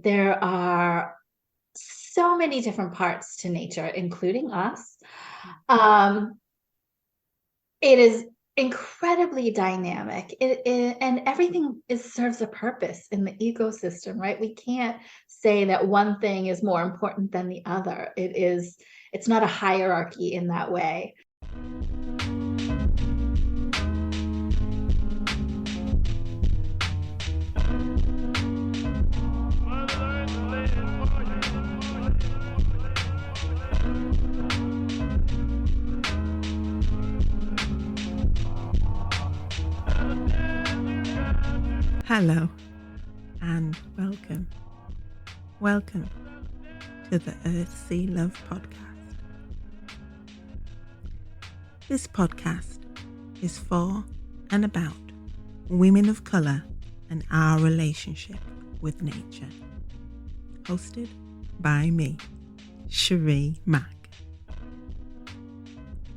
There are so many different parts to nature, including us. Um, it is incredibly dynamic. And everything serves a purpose in the ecosystem, right? We can't say that one thing is more important than the other. It's not a hierarchy in that way. Hello and welcome. Welcome to the Earth, Sea, Love podcast. This podcast is for and about women of colour and our relationship with nature. Hosted by me, Sheree Mack.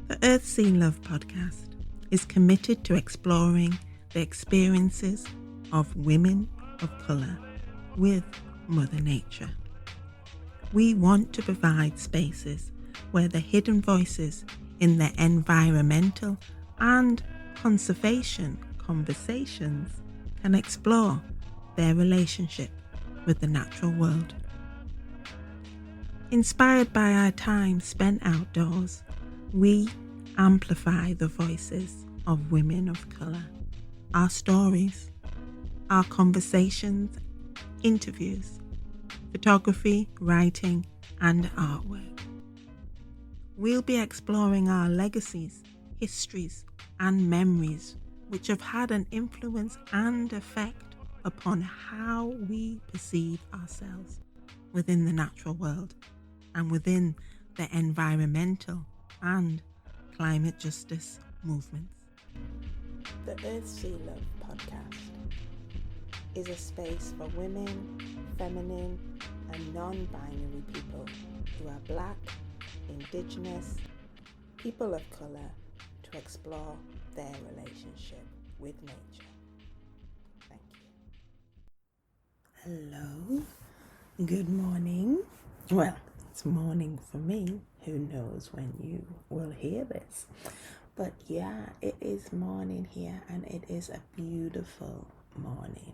The Earth, Sea, Love podcast is committed to exploring the experiences of women of colour with Mother Nature. We want to provide spaces where the hidden voices in the environmental and conservation conversations can explore their relationship with the natural world. Inspired by our time spent outdoors, we amplify the voices of women of colour, our stories, our conversations, interviews, photography, writing, and artwork. We'll be exploring our legacies, histories, and memories which have had an influence and effect upon how we perceive ourselves within the natural world and within the environmental and climate justice movements. The Earth, Sea, Love podcast is a space for women, feminine, and non-binary people who are Black, Indigenous, people of colour to explore their relationship with nature. Thank you. Hello, good morning. Well, it's morning for me. Who knows when you will hear this? But yeah, it is morning here and it is a beautiful morning.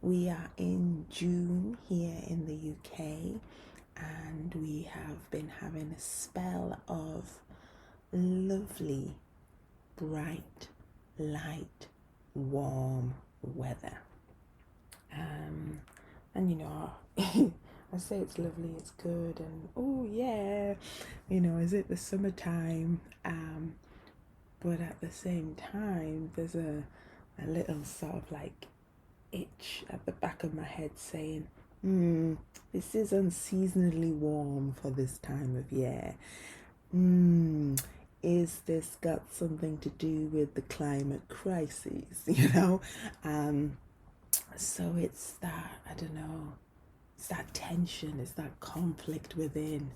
We are in June here in the UK and we have been having a spell of lovely, bright, light, warm weather. And you know, I say it's lovely, it's good, and oh yeah, you know, is it the summertime? But at the same time, there's a little sort of like itch at the back of my head saying, this is unseasonably warm for this time of year. Is this got something to do with the climate crisis, you know? So it's that, I don't know, it's that tension, it's that conflict within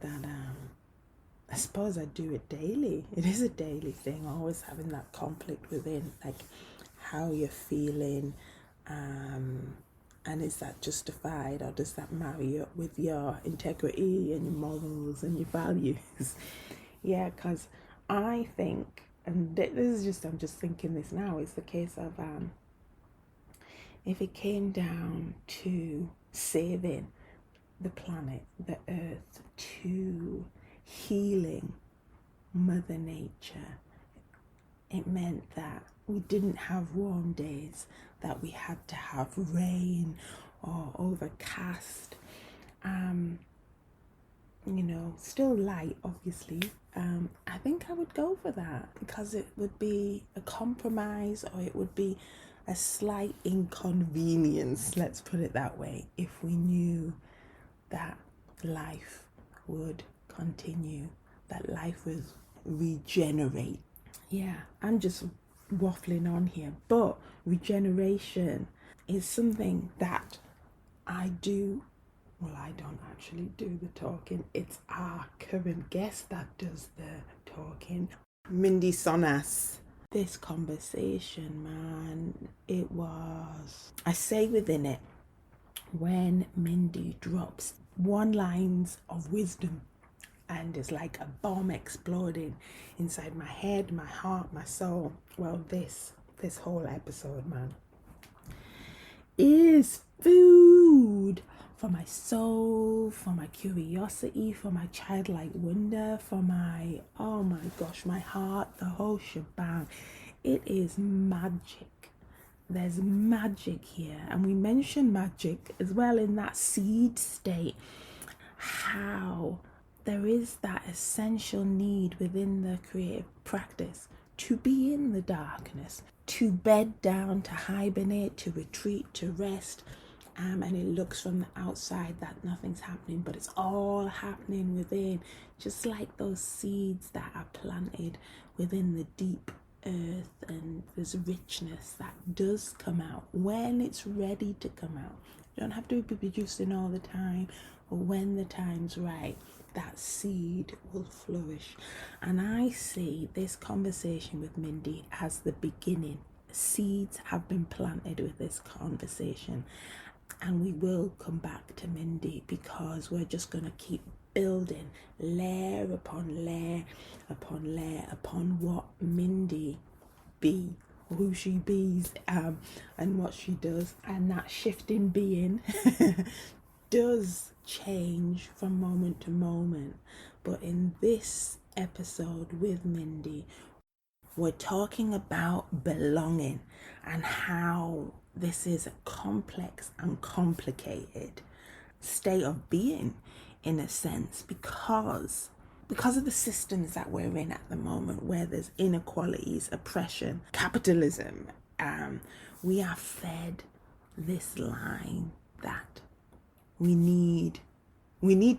that I suppose I do it daily. It is a daily thing, always having that conflict within, like how you're feeling, and is that justified, or does that marry up with your integrity and your morals and your values? Yeah, because I think, and this is just, I'm just thinking this now, it's the case of if it came down to saving the planet, the earth, to healing Mother Nature, it meant that we didn't have warm days, that we had to have rain or overcast. You know, still light, obviously. I think I would go for that because it would be a compromise, or it would be a slight inconvenience, let's put it that way, if we knew that life would continue, that life would regenerate. Yeah, I'm just waffling on here, but regeneration is something that I do. Well, I don't actually do the talking. It's our current guest that does the talking, Mindy Tsonas. This conversation, man, it was, I say within it, when Mindy drops one lines of wisdom, and it's like a bomb exploding inside my head, my heart, my soul. Well, this whole episode, man, is food for my soul, for my curiosity, for my childlike wonder, for my, oh my gosh, my heart, the whole shebang. It is magic. There's magic here. And we mentioned magic as well in that seed state. How there is that essential need within the creative practice to be in the darkness, to bed down, to hibernate, to retreat, to rest. And it looks from the outside that nothing's happening, but it's all happening within, just like those seeds that are planted within the deep earth. And there's richness that does come out when it's ready to come out. You don't have to be producing all the time, but when the time's right, that seed will flourish. And I see this conversation with Mindy as the beginning. Seeds have been planted with this conversation, and we will come back to Mindy because we're just going to keep building layer upon layer upon layer upon what Mindy be, who she bees, and what she does. And that shifting being does change from moment to moment. But in this episode with Mindy, we're talking about belonging and how this is a complex and complicated state of being, in a sense, because of the systems that we're in at the moment, where there's inequalities, oppression, capitalism. We are fed this line that we need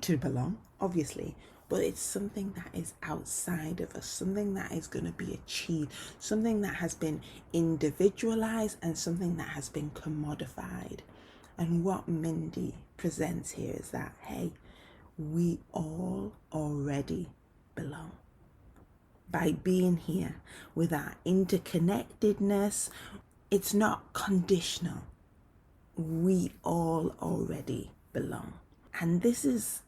to belong, obviously, but it's something that is outside of us, something that is going to be achieved, something that has been individualized, and something that has been commodified. And what Mindy presents here is that, hey, we all already belong. By being here with our interconnectedness, it's not conditional. We all already belong. And this is,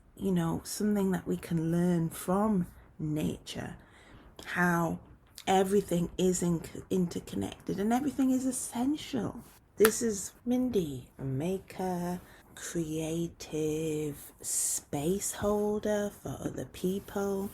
something that we can learn from nature, how everything is interconnected and everything is essential. This is Mindy, a maker, creative space holder for other people,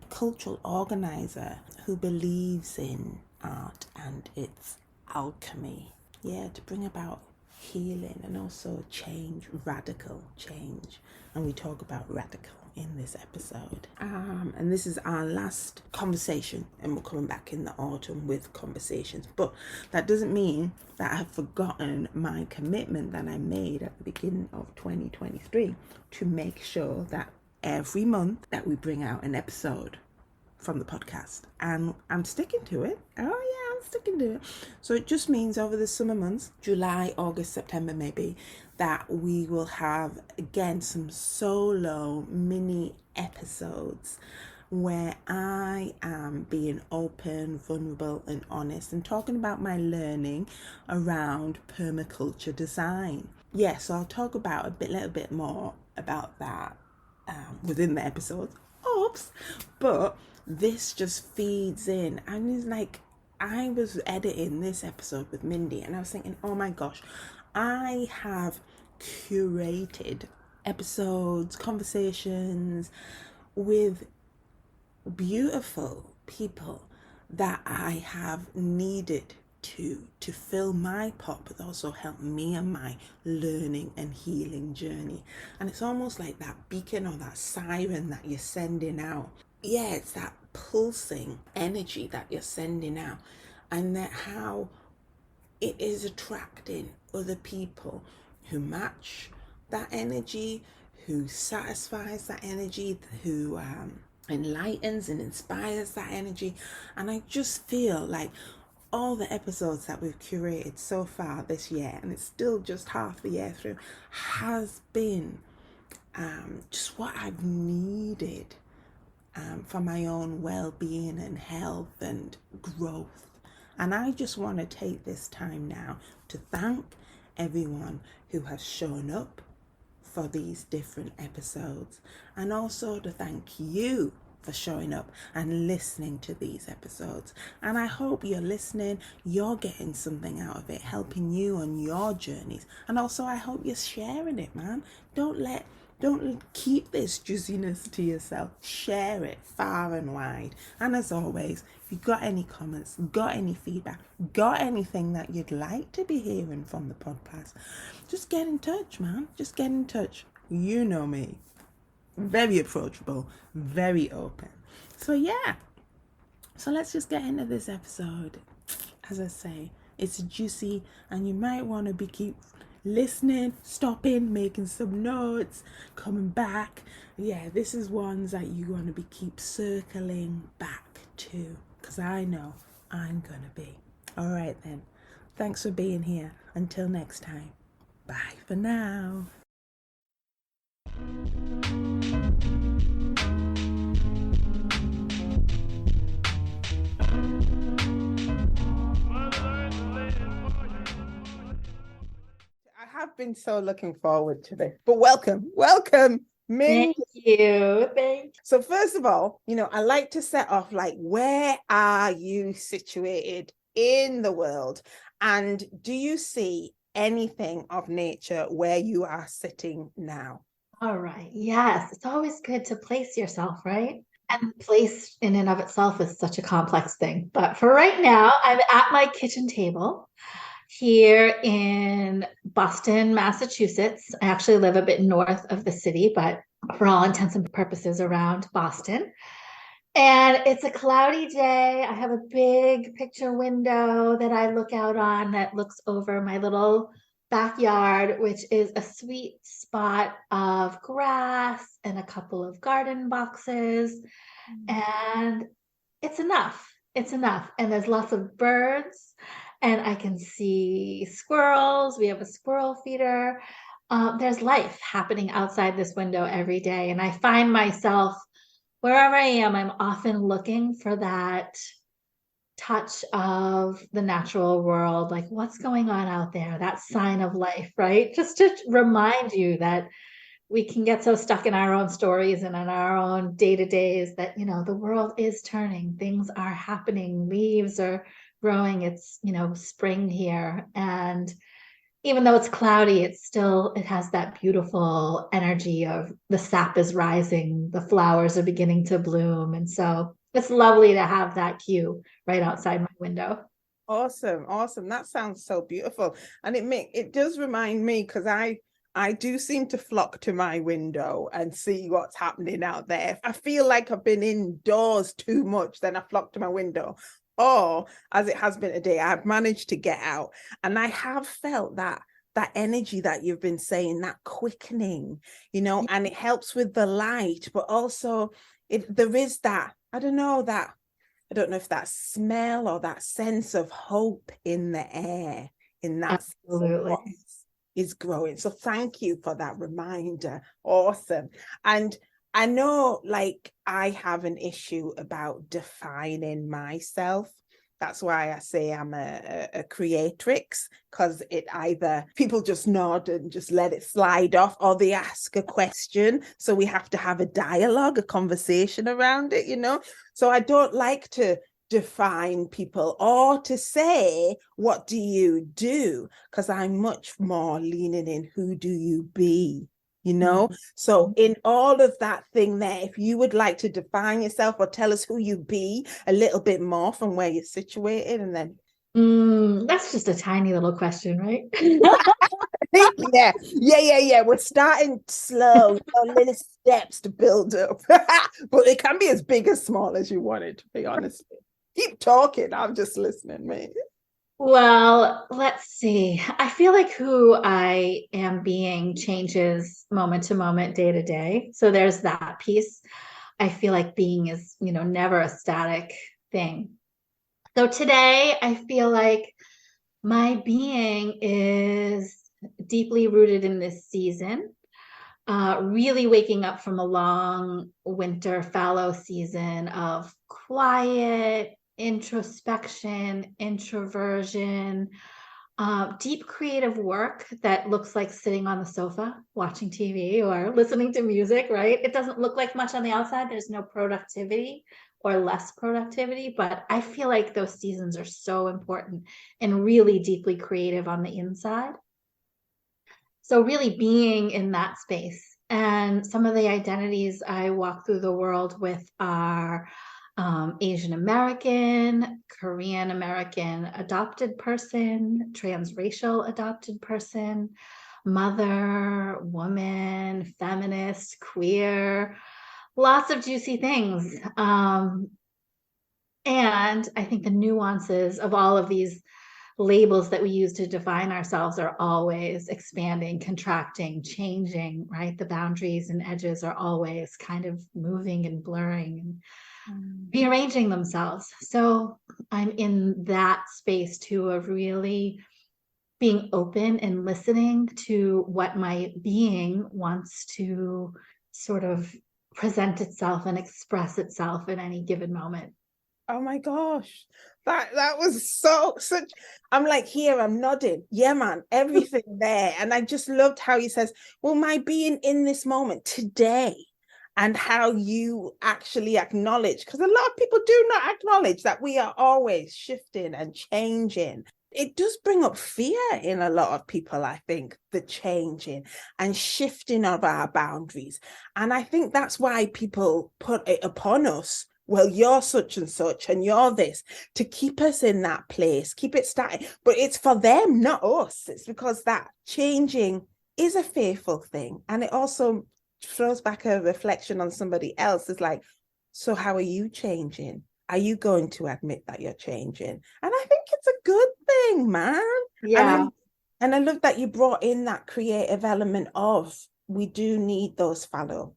cultural organizer who believes in art and its alchemy. Yeah, to bring about healing and also change, radical change. And we talk about radical in this episode. And this is our last conversation, and we're coming back in the autumn with conversations. But that doesn't mean that I've forgotten my commitment that I made at the beginning of 2023 to make sure that every month that we bring out an episode from the podcast, and I'm sticking to it. Oh yeah, I'm sticking to it. So it just means over the summer months, July, August, September maybe, that we will have again some solo mini episodes where I am being open, vulnerable and honest and talking about my learning around permaculture design. Yeah, so I'll talk about a little bit more about that within the episodes. Oops. But this just feeds in. And it's like, I was editing this episode with Mindy and I was thinking, oh my gosh, I have curated episodes, conversations with beautiful people that I have needed to fill my pot, but also help me and my learning and healing journey. And it's almost like that beacon or that siren that you're sending out. Yeah, it's that pulsing energy that you're sending out, and that how it is attracting other people who match that energy, who satisfies that energy, who enlightens and inspires that energy. And I just feel like all the episodes that we've curated so far this year, and it's still just half the year through, has been just what I've needed for my own well-being and health and growth. And I just want to take this time now to thank everyone who has shown up for these different episodes, and also to thank you for showing up and listening to these episodes. And I hope you're listening, you're getting something out of it, helping you on your journeys. And also I hope you're sharing it, man. Don't keep this juiciness to yourself. Share it far and wide. And as always, if you've got any comments, got any feedback, got anything that you'd like to be hearing from the podcast, just get in touch, man. Just get in touch. You know me. Very approachable, very open. So yeah. So let's just get into this episode. As I say, it's juicy and you might want to keep listening, stopping, making some notes, coming back. Yeah, this is ones that you want to keep circling back to, because I know I'm gonna be. All right then. Thanks for being here. Until next time. Bye for now. I have been so looking forward to this. But welcome, Mindy. Thank you. So first of all, I like to set off like, where are you situated in the world? And do you see anything of nature where you are sitting now? All right. Yes, it's always good to place yourself, right? And place in and of itself is such a complex thing. But for right now, I'm at my kitchen table here in Boston, Massachusetts. I actually live a bit north of the city, but for all intents and purposes around Boston. And it's a cloudy day. I have a big picture window that I look out on that looks over my little backyard, which is a sweet spot of grass and a couple of garden boxes. And it's enough. It's enough. And there's lots of birds, and I can see squirrels. We have a squirrel feeder. There's life happening outside this window every day. And I find myself, wherever I am, I'm often looking for that touch of the natural world, like what's going on out there, that sign of life, right? Just to remind you that we can get so stuck in our own stories and in our own day-to-days that, the world is turning, things are happening, leaves are growing, it's, spring here. And even though it's cloudy, it has that beautiful energy of the sap is rising, the flowers are beginning to bloom. And so it's lovely to have that cue right outside my window. Awesome. That sounds so beautiful. And it does remind me, because I do seem to flock to my window and see what's happening out there. I feel like I've been indoors too much, then I flock to my window. Or, as it has been today, I've managed to get out, and I have felt that energy that you've been saying, that quickening, and it helps with the light, but also there is that, I don't know if that smell or that sense of hope in the air, in that Absolutely. is growing. So thank you for that reminder. Awesome. And I know, like, I have an issue about defining myself. That's why I say I'm a creatrix, because it either people just nod and just let it slide off, or they ask a question. So we have to have a dialogue, a conversation around it, So I don't like to define people or to say, what do you do? Because I'm much more leaning in, who do you be? So in all of that thing there, if you would like to define yourself or tell us who you be a little bit more from where you're situated, and then that's just a tiny little question, right? yeah, we're starting slow, little steps to build up. But it can be as big as small as you want it, to be honest. Keep talking, I'm just listening, mate. Well, let's see. I feel like who I am being changes moment to moment, day to day. So there's that piece. I feel like being is, never a static thing. So today I feel like my being is deeply rooted in this season. Really waking up from a long winter fallow season of quiet introspection, introversion, Deep creative work that looks like sitting on the sofa watching TV or listening to music, right? It doesn't look like much on the outside. There's no productivity or less productivity, but I feel like those seasons are so important and really deeply creative on the inside. So really being in that space. And some of the identities I walk through the world with are Asian American, Korean American adopted person, transracial adopted person, mother, woman, feminist, queer, lots of juicy things. And I think the nuances of all of these labels that we use to define ourselves are always expanding, contracting, changing, right? The boundaries and edges are always kind of moving and blurring and rearranging themselves. So I'm in that space too of really being open and listening to what my being wants to sort of present itself and express itself in any given moment. Oh my gosh. That was such I'm like here, I'm nodding. Yeah, man, everything there. And I just loved how he says, well, my being in this moment today, and how you actually acknowledge, because a lot of people do not acknowledge that we are always shifting and changing. It does bring up fear in a lot of people, I think, the changing and shifting of our boundaries. And I think that's why people put it upon us, well, you're such and you're this, to keep us in that place, keep it static. But it's for them, not us. It's because that changing is a fearful thing. And it also throws back a reflection on somebody else. It's like, so how are you changing? Are you going to admit that you're changing? And I think it's a good thing, man. Yeah. And I love that you brought in that creative element of, we do need those fallow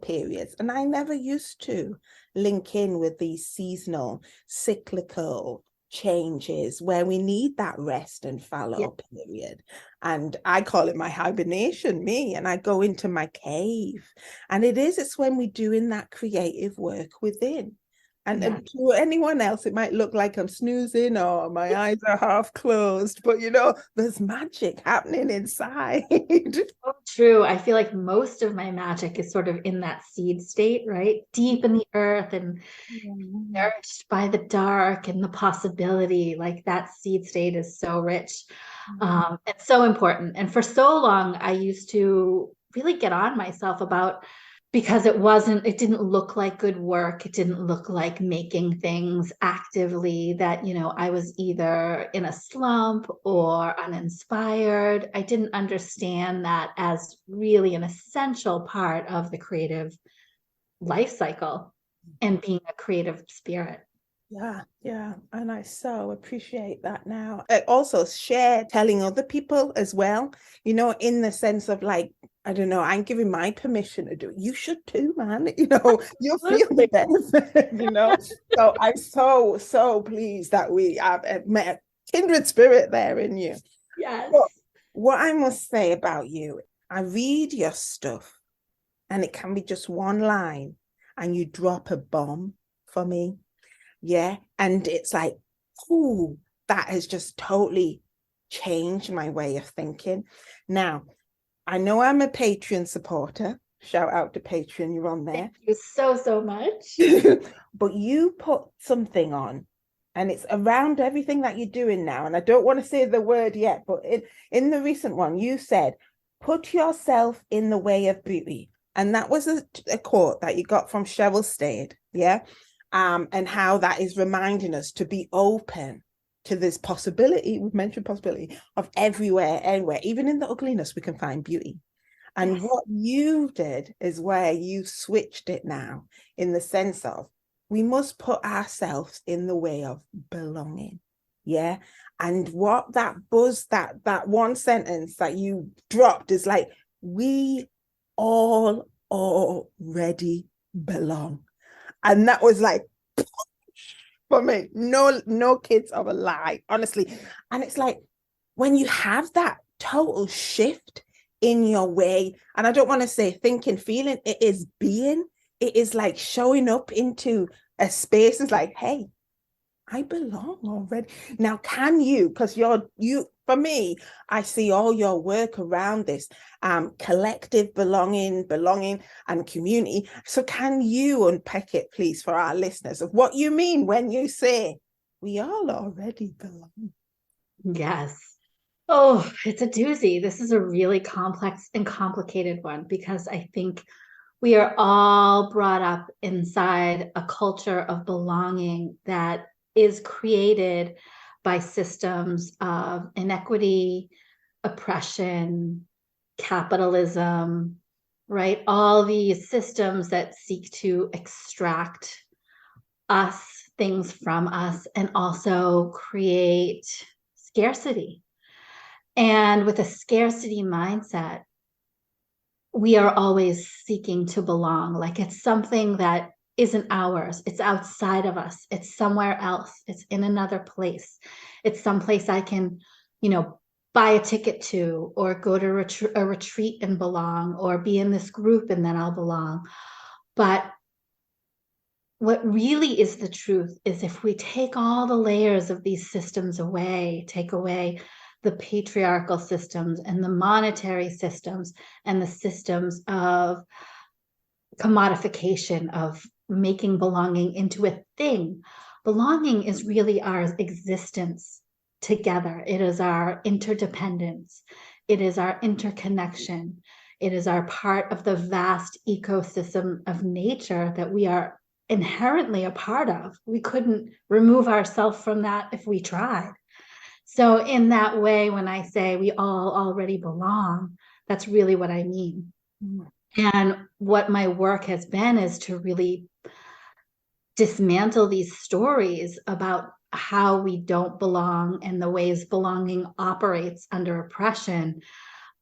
periods. And I never used to link in with these seasonal, cyclical changes where we need that rest and fallow period. And I call it my hibernation, and I go into my cave. And it's when we're doing that creative work within. And to anyone else, it might look like I'm snoozing or my eyes are half closed, but there's magic happening inside. Oh, true. I feel like most of my magic is sort of in that seed state, right? Deep in the earth and nourished by the dark and the possibility. Like that seed state is so rich. It's so important. And for so long, I used to really get on myself about, because it didn't look like good work. It didn't look like making things actively, that, I was either in a slump or uninspired. I didn't understand that as really an essential part of the creative life cycle and being a creative spirit. Yeah. And I so appreciate that now. I also share telling other people as well, in the sense of like, I don't know, I'm giving my permission to do it. You should too, man. You'll feel the best, So I'm so pleased that we have met a kindred spirit there in you. Yes. But what I must say about you, I read your stuff and it can be just one line and you drop a bomb for me. Yeah. And it's like, ooh, that has just totally changed my way of thinking. Now, I know I'm a Patreon supporter. Shout out to Patreon, you're on there. Thank you so much. But you put something on, and it's around everything that you're doing now. And I don't want to say the word yet, but in the recent one, you said, put yourself in the way of beauty. And that was a quote that you got from Cheryl Stade. Yeah. And how that is reminding us to be open to this possibility. We've mentioned possibility of everywhere, anywhere, even in the ugliness, we can find beauty. And what you did is where you switched it now, in the sense of, we must put ourselves in the way of belonging. Yeah. And what that one sentence that you dropped is like, we all already belong. And that was like, for me, no kids of a lie, honestly. And it's like, when you have that total shift in your way, and I don't want to say thinking, feeling, it is being, it is like showing up into a space. It's like, hey, I belong already. Now, can you, because for me, I see all your work around this collective belonging and community. So can you unpack it, please, for our listeners of what you mean when you say we all already belong? Yes. Oh, it's a doozy. This is a really complex and complicated one because I think we are all brought up inside a culture of belonging that is created by systems of inequity, oppression, capitalism, right? All these systems that seek to extract us, things from us, and also create scarcity. And with a scarcity mindset, we are always seeking to belong. Like it's something that isn't ours, it's outside of us, it's somewhere else, it's in another place, it's someplace I can, buy a ticket to, or go to a retreat and belong, or be in this group and then I'll belong. But what really is the truth is if we take all the layers of these systems away, take away the patriarchal systems and the monetary systems and the systems of commodification, of making belonging into a thing. Belonging is really our existence together. It is our interdependence. It is our interconnection. It is our part of the vast ecosystem of nature that we are inherently a part of. We couldn't remove ourselves from that if we tried. So, in that way, when I say we all already belong, that's really what I mean. And what my work has been is to really dismantle these stories about how we don't belong and the ways belonging operates under oppression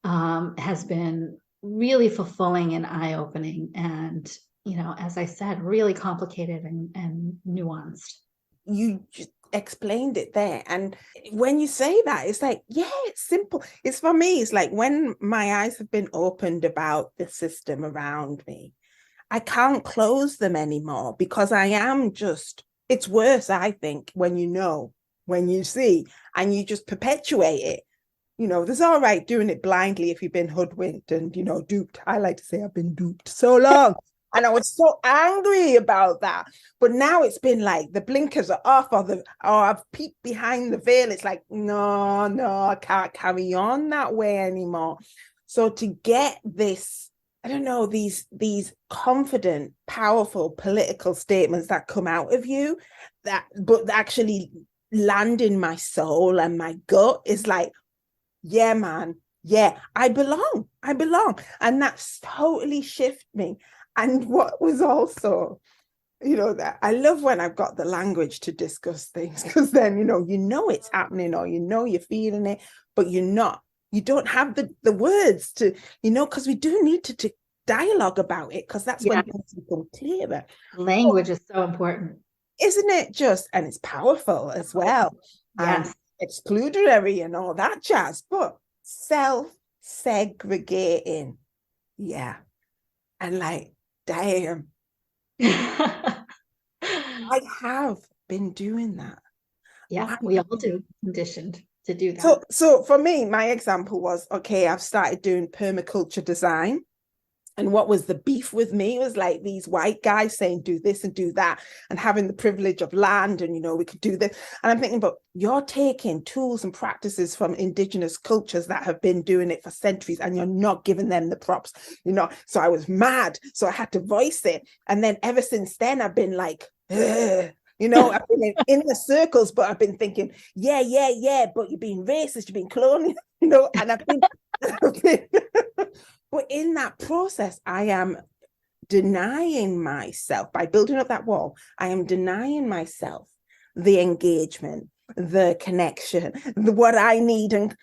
has been really fulfilling and eye-opening. And, as I said, really complicated and nuanced. You just explained it there. And when you say that, it's like, yeah, it's simple. It's for me, it's like when my eyes have been opened about the system around me, I can't close them anymore because I am just, it's worse, I think, when you see, and you just perpetuate it. There's all right doing it blindly if you've been hoodwinked and, duped. I like to say I've been duped so long. And I was so angry about that. But now it's been like the blinkers are off or I've peeked behind the veil. It's like, no, I can't carry on that way anymore. So to get this, I don't know, these confident, powerful political statements that come out of you but actually land in my soul and my gut is like, yeah, man, yeah, I belong. And that's totally shifted me. And what was also, that I love when I've got the language to discuss things, because then, it's happening or you're feeling it, but you don't have the words to, because we do need to dialogue about it, because that's when things become clearer. Language is so important. Isn't it just, and it's powerful as well. Yes. And exclusionary and all that jazz, but self-segregating. Yeah. And like, damn, I have been doing that. Yeah, we all do, conditioned to do that. So for me, my example was, okay, I've started doing permaculture design. And what was the beef with me was like these white guys saying, do this and do that, and having the privilege of land. And, we could do this. And I'm thinking, but you're taking tools and practices from indigenous cultures that have been doing it for centuries, and you're not giving them the props, So I was mad. So I had to voice it. And then ever since then, I've been like, ugh. I've been in the circles, but I've been thinking, yeah, but you're being racist, you're being colonial, and I've been but in that process, I am denying myself, by building up that wall, I am denying myself the engagement, the connection, what I need. And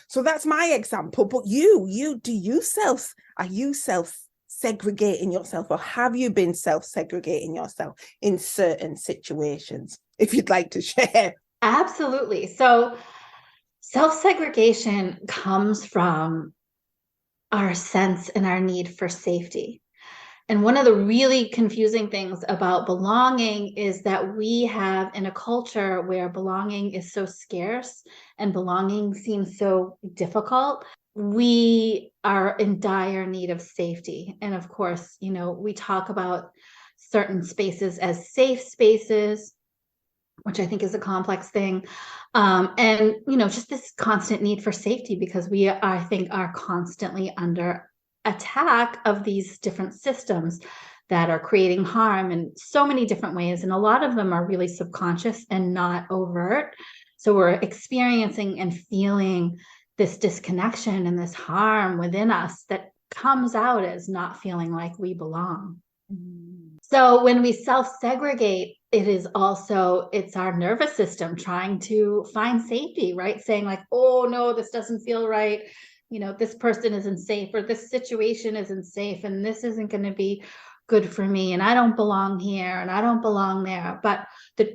so that's my example. But are you self-segregating yourself, or have you been self-segregating yourself in certain situations? If you'd like to share. Absolutely. So self-segregation comes from our sense and our need for safety. And one of the really confusing things about belonging is that we have, in a culture where belonging is so scarce and belonging seems so difficult, we are in dire need of safety. And of course, we talk about certain spaces as safe spaces, which I think is a complex thing. And, just this constant need for safety because we, I think, are constantly under attack of these different systems that are creating harm in so many different ways. And a lot of them are really subconscious and not overt. So we're experiencing and feeling this disconnection and this harm within us that comes out as not feeling like we belong. So when we self-segregate, it's our nervous system trying to find safety, right? Saying like, oh no, this doesn't feel right. This person isn't safe, or this situation isn't safe, and this isn't going to be good for me, and I don't belong here, and I don't belong there. But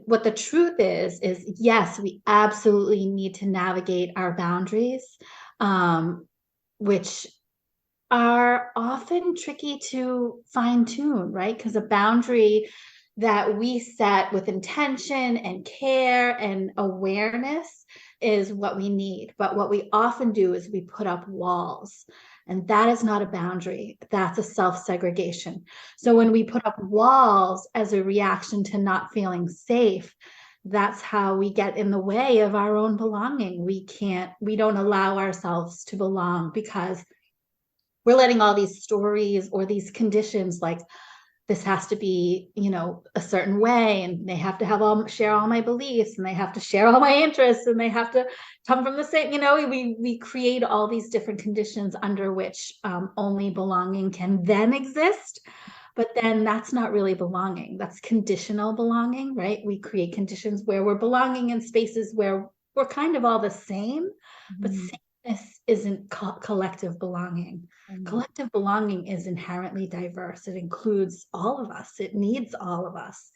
what the truth is yes, we absolutely need to navigate our boundaries, which are often tricky to fine tune, right? Because a boundary that we set with intention and care and awareness is what we need. But what we often do is we put up walls. And that is not a boundary. That's a self-segregation. So when we put up walls as a reaction to not feeling safe, that's how we get in the way of our own belonging. We don't allow ourselves to belong because we're letting all these stories or these conditions, like this has to be, a certain way, and they have to share all my beliefs, and they have to share all my interests, and they have to come from the same, we create all these different conditions under which only belonging can then exist. But then that's not really belonging. That's conditional belonging, right? We create conditions where we're belonging in spaces where we're kind of all the same, but sameness isn't collective belonging. Collective belonging is inherently diverse. It includes all of us. It needs all of us.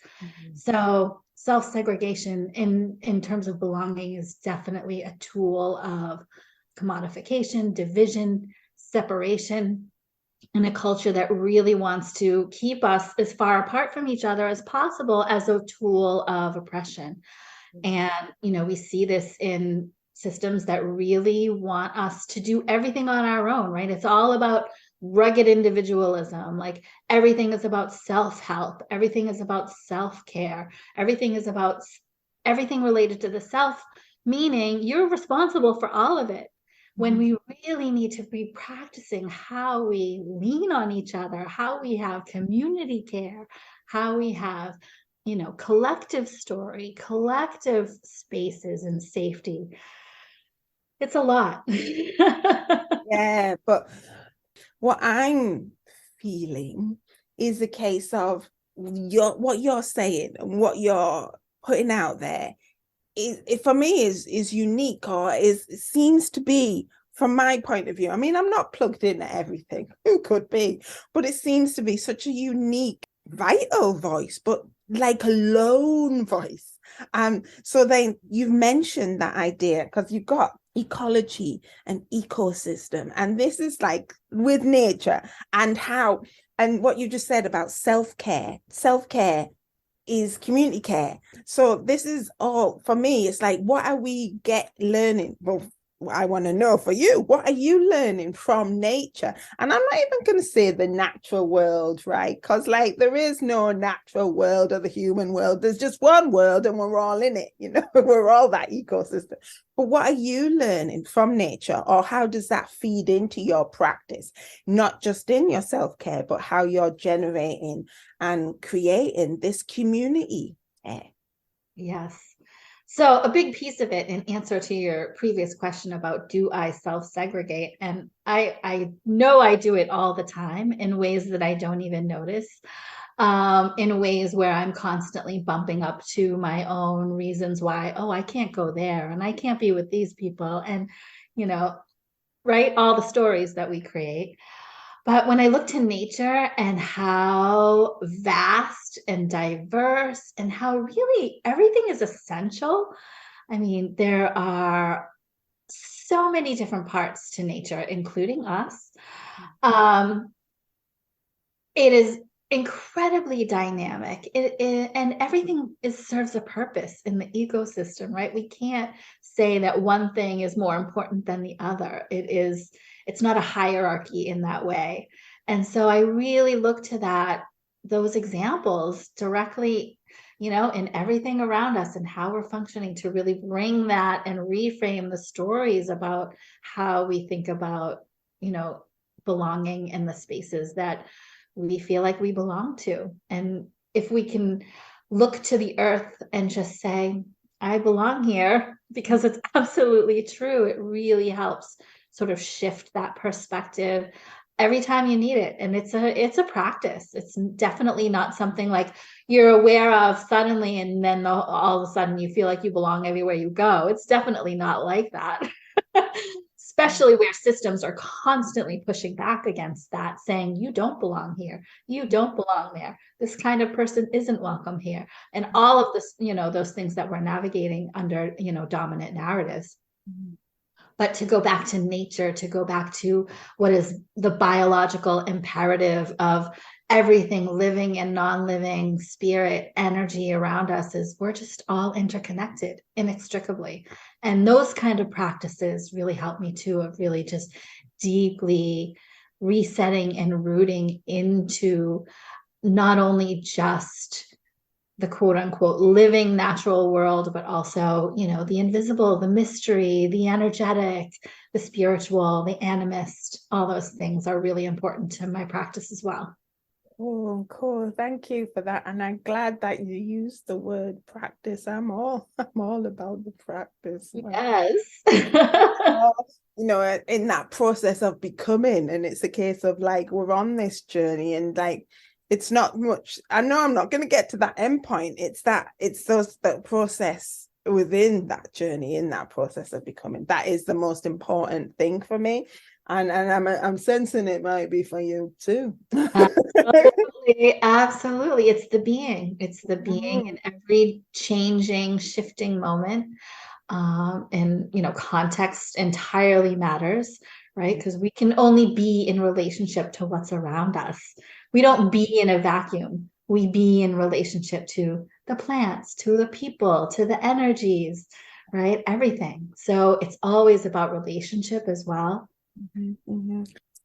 So self-segregation in terms of belonging is definitely a tool of commodification, division, separation, in a culture that really wants to keep us as far apart from each other as possible as a tool of oppression. And, we see this in systems that really want us to do everything on our own, right? It's all about rugged individualism. Like everything is about self-help. Everything is about self-care. Everything is about everything related to the self, meaning you're responsible for all of it. When we really need to be practicing how we lean on each other, how we have community care, how we have, collective story, collective spaces and safety. It's a lot. Yeah, but what I'm feeling is a case of what you're saying and what you're putting out there for me is unique, or it seems to be, from my point of view. I mean, I'm not plugged into everything. Who could be? But it seems to be such a unique, vital voice, but like a lone voice. So then you've mentioned that idea because you've got ecology and ecosystem, and this is like with nature and what you just said about self-care is community care. So this is all for me. It's like, what are we learning? Well, I want to know for you, what are you learning from nature? And I'm not even going to say the natural world, right? Because like there is no natural world or the human world. There's just one world and we're all in it, we're all that ecosystem. But what are you learning from nature, or how does that feed into your practice? Not just in your self-care, but how you're generating and creating this community. Yes. So a big piece of it, in answer to your previous question about do I self-segregate, and I know I do it all the time in ways that I don't even notice, in ways where I'm constantly bumping up to my own reasons why, oh, I can't go there and I can't be with these people, and, right, all the stories that we create. But when I look to nature and how vast and diverse and how really everything is essential, I mean, there are so many different parts to nature, including us. Um, It is incredibly dynamic. And everything serves a purpose in the ecosystem, right? We can't say that one thing is more important than the other. It's not a hierarchy in that way. And so I really look to those examples directly, in everything around us and how we're functioning, to really bring that and reframe the stories about how we think about, belonging in the spaces that we feel like we belong to. And if we can look to the earth and just say, I belong here, because it's absolutely true, it really helps sort of shift that perspective every time you need it. And it's a practice. It's definitely not something like you're aware of suddenly and then all of a sudden you feel like you belong everywhere you go. It's definitely not like that. Especially where systems are constantly pushing back against that, saying, you don't belong here, you don't belong there, this kind of person isn't welcome here. And all of this, those things that we're navigating under, dominant narratives. But to go back to nature, to go back to what is the biological imperative of everything living and non-living, spirit, energy around us, is we're just all interconnected inextricably. And those kind of practices really help me too, of really just deeply resetting and rooting into not only just the quote unquote living natural world, but also, the invisible, the mystery, the energetic, the spiritual, the animist. All those things are really important to my practice as well. Oh, cool. Thank you for that. And I'm glad that you used the word practice. I'm all about the practice. Yes. In that process of becoming, and it's a case of like, we're on this journey and like, it's not much. I know I'm not going to get to that end point. It's the process within that journey, in that process of becoming. That is the most important thing for me. And I'm sensing it might be for you too. Absolutely, absolutely. It's the being. It's the being in every changing, shifting moment. And context entirely matters, right? Because we can only be in relationship to what's around us. We don't be in a vacuum. We be in relationship to the plants, to the people, to the energies, right? Everything. So it's always about relationship as well.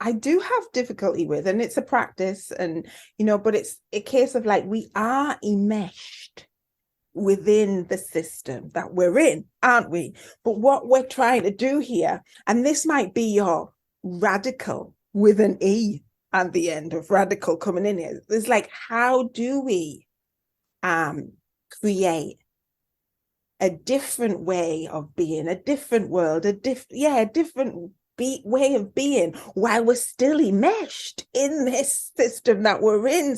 I do have difficulty with, and it's a practice, and but it's a case of like, we are enmeshed within the system that we're in, aren't we? But what we're trying to do here, and this might be your radical with an E at the end of radical coming in here, it's like, how do we create a different way of being, a different world, a different way of being, while we're still enmeshed in this system that we're in.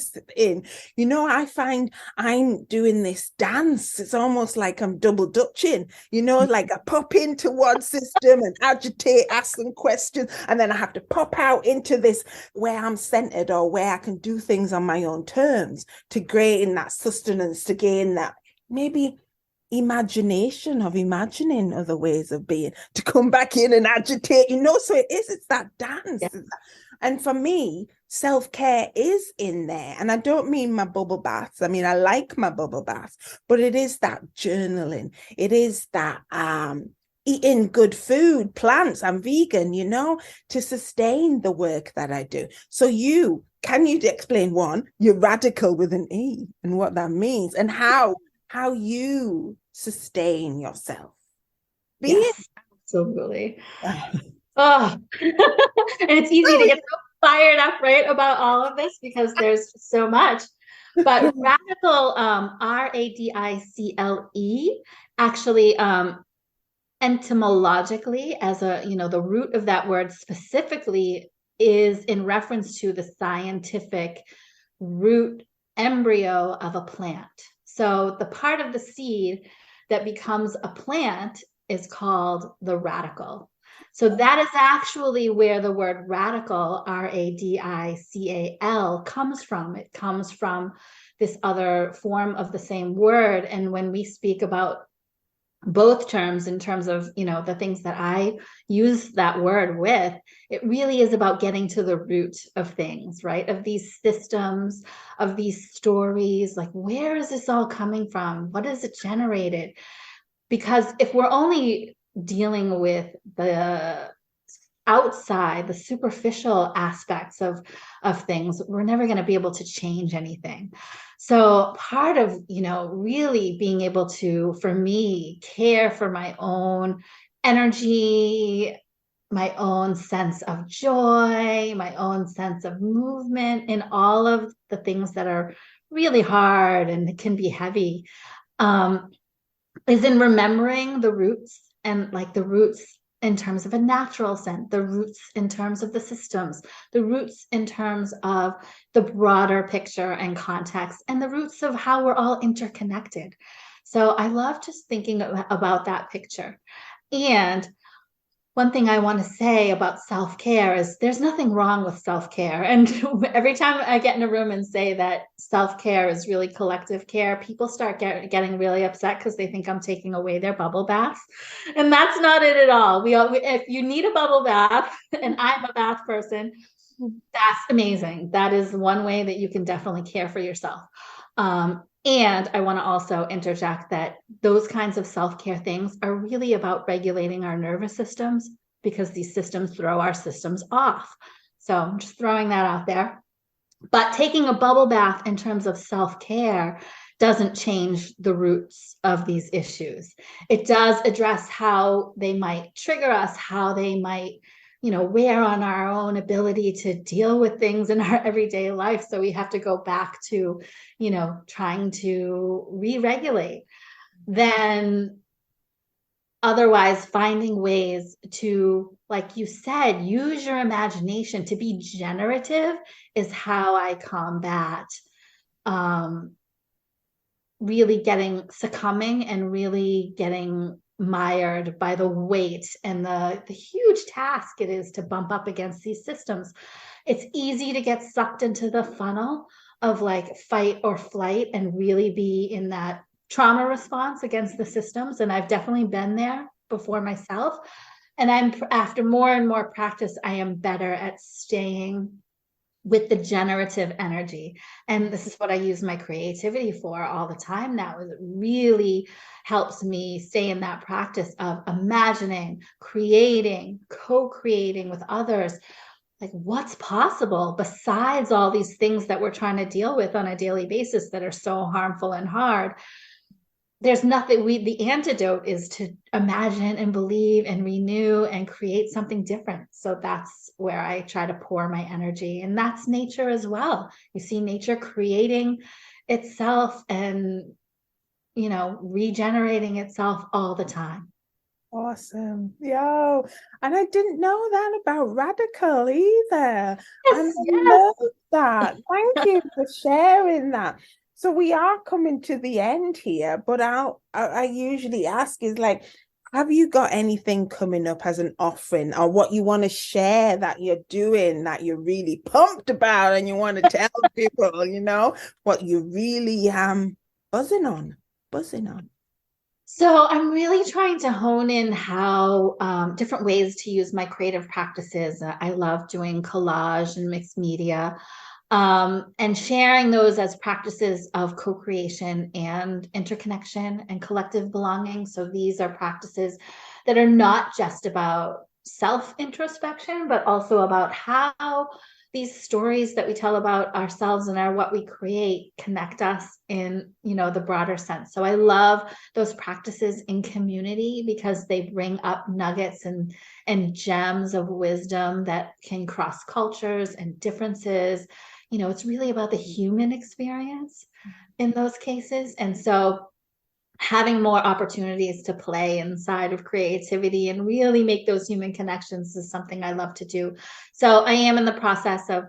I find I'm doing this dance. It's almost like I'm double dutching, like I pop into one system and agitate, ask them questions, and then I have to pop out into this where I'm centered, or where I can do things on my own terms, to gain that sustenance, to gain that maybe imagination of imagining other ways of being, to come back in and agitate, so it's that dance. Yeah. And for me, self-care is in there, and I don't mean my bubble baths. I mean, I like my bubble baths, but it is that journaling, it is that eating good food, plants. I'm vegan, to sustain the work that I do. So can you explain, one, you're radical with an E, and what that means, and how you sustain yourself? Yes, absolutely. Oh, and it's easy to get so fired up, right, about all of this, because there's so much. But radical, radicle, actually, etymologically, as the root of that word specifically is in reference to the scientific root embryo of a plant. So the part of the seed that becomes a plant is called the radicle. So that is actually where the word radical, radical, comes from. It comes from this other form of the same word. And when we speak about both terms in terms of, the things that I use that word with, it really is about getting to the root of things, right? Of these systems, of these stories, like where is this all coming from? What is it generated? Because if we're only dealing with the outside, the superficial aspects of things, we're never going to be able to change anything. So part of, really being able to, for me, care for my own energy, my own sense of joy, my own sense of movement in all of the things that are really hard and can be heavy, um, is in remembering the roots, and like the roots in terms of a natural sense, the roots in terms of the systems, the roots in terms of the broader picture and context, and the roots of how we're all interconnected. So I love just thinking about that picture. And one thing I want to say about self-care is there's nothing wrong with self-care. And every time I get in a room and say that self-care is really collective care, people start getting really upset because they think I'm taking away their bubble bath. And that's not it at all. If you need a bubble bath, and I'm a bath person, that's amazing. That is one way that you can definitely care for yourself. And I want to also interject that those kinds of self-care things are really about regulating our nervous systems, because these systems throw our systems off. So I'm just throwing that out there. But taking a bubble bath in terms of self-care doesn't change the roots of these issues. It does address how they might trigger us, how they might, wear on our own ability to deal with things in our everyday life. So we have to go back to, trying to re-regulate. Then otherwise finding ways to, like you said, use your imagination to be generative is how I combat really succumbing and really getting mired by the weight and the huge task it is to bump up against these systems. It's easy to get sucked into the funnel of like fight or flight and really be in that trauma response against the systems. And I've definitely been there before myself. And after more and more practice, I am better at staying with the generative energy. And this is what I use my creativity for all the time now, is it really helps me stay in that practice of imagining, creating, co-creating with others, like what's possible besides all these things that we're trying to deal with on a daily basis that are so harmful and hard. There's nothing, the antidote is to imagine and believe and renew and create something different. So that's where I try to pour my energy, and that's nature as well. You see nature creating itself and, regenerating itself all the time. Awesome. Yo, and I didn't know that about radical either. And Yes, I yes. love that. Thank you for sharing that. So we are coming to the end here, but I usually ask is like, have you got anything coming up as an offering, or what you want to share that you're doing that you're really pumped about and you want to tell people, what you really buzzing on, buzzing on? So I'm really trying to hone in how different ways to use my creative practices. I love doing collage and mixed media, and sharing those as practices of co-creation and interconnection and collective belonging. So these are practices that are not just about self-introspection, but also about how these stories that we tell about ourselves and what we create connect us in, the broader sense. So I love those practices in community because they bring up nuggets and gems of wisdom that can cross cultures and differences. It's really about the human experience in those cases. And so having more opportunities to play inside of creativity and really make those human connections is something I love to do. So I am in the process of,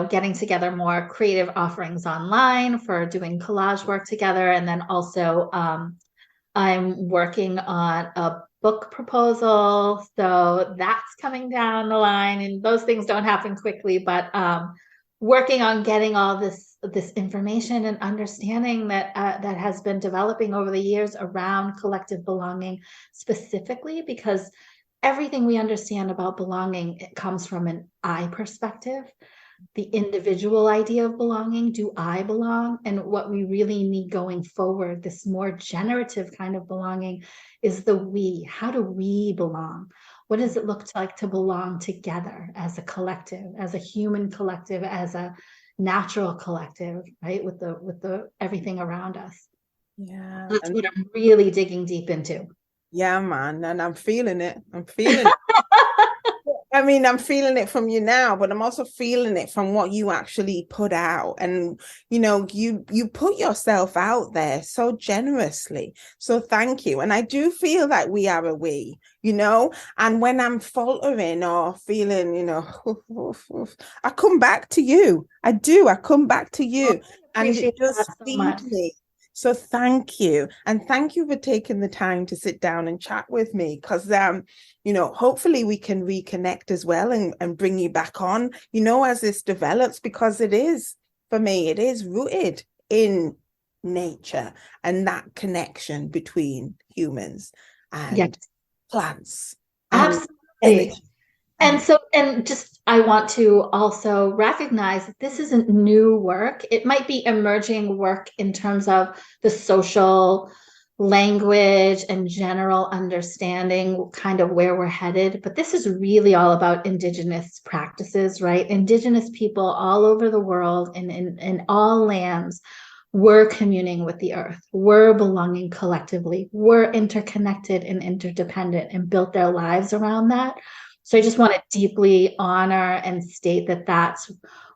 getting together more creative offerings online for doing collage work together. And then also I'm working on a book proposal. So that's coming down the line, and those things don't happen quickly, but working on getting all this this information and understanding that that has been developing over the years around collective belonging, specifically because everything we understand about belonging, it comes from an I perspective, the individual idea of belonging. Do I belong? And what we really need going forward, this more generative kind of belonging, is the we. How do we belong? What does it look like to belong together as a collective, as a human collective, as a natural collective, right? With the everything around us. Yeah. That's And what I'm really digging deep into. yeah, man. And I'm feeling it. I'm feeling it. I mean, I'm feeling it from you now, but I'm also feeling it from what you actually put out. And you put yourself out there so generously. So thank you. And I do feel that we are a we, and when I'm faltering or feeling, I come back to you. I do. I come back to Oh, you. I And it appreciate that does so feed much. me. So thank you. And thank you for taking the time to sit down and chat with me. Because hopefully we can reconnect as well and bring you back on, as this develops, because for me, it is rooted in nature and that connection between humans Yes, and plants and absolutely. energy. And And so, and just, I want to also recognize that this isn't new work. It might be emerging work in terms of the social language and general understanding, kind of where we're headed. But this is really all about Indigenous practices, right? Indigenous people all over the world and in all lands were communing with the earth, were belonging collectively, were interconnected and interdependent, and built their lives around that. So I just want to deeply honor and state that that's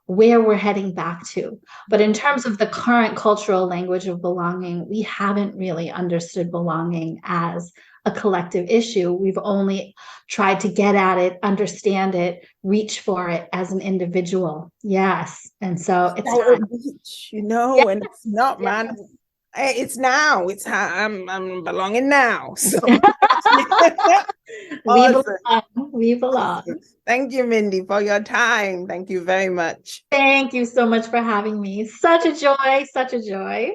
where we're heading back to. But in terms of the current cultural language of belonging, we haven't really understood belonging as a collective issue. We've only tried to get at it, understand it, reach for it as an individual. Yes. And so it's out of time. reach, Yes, and it's not, yes. man. It's now. It's how I'm belonging now. So We awesome. belong. We belong. Awesome. Thank you, Mindy, for your time. Thank you very much. Thank you so much for having me. Such a joy, such a joy.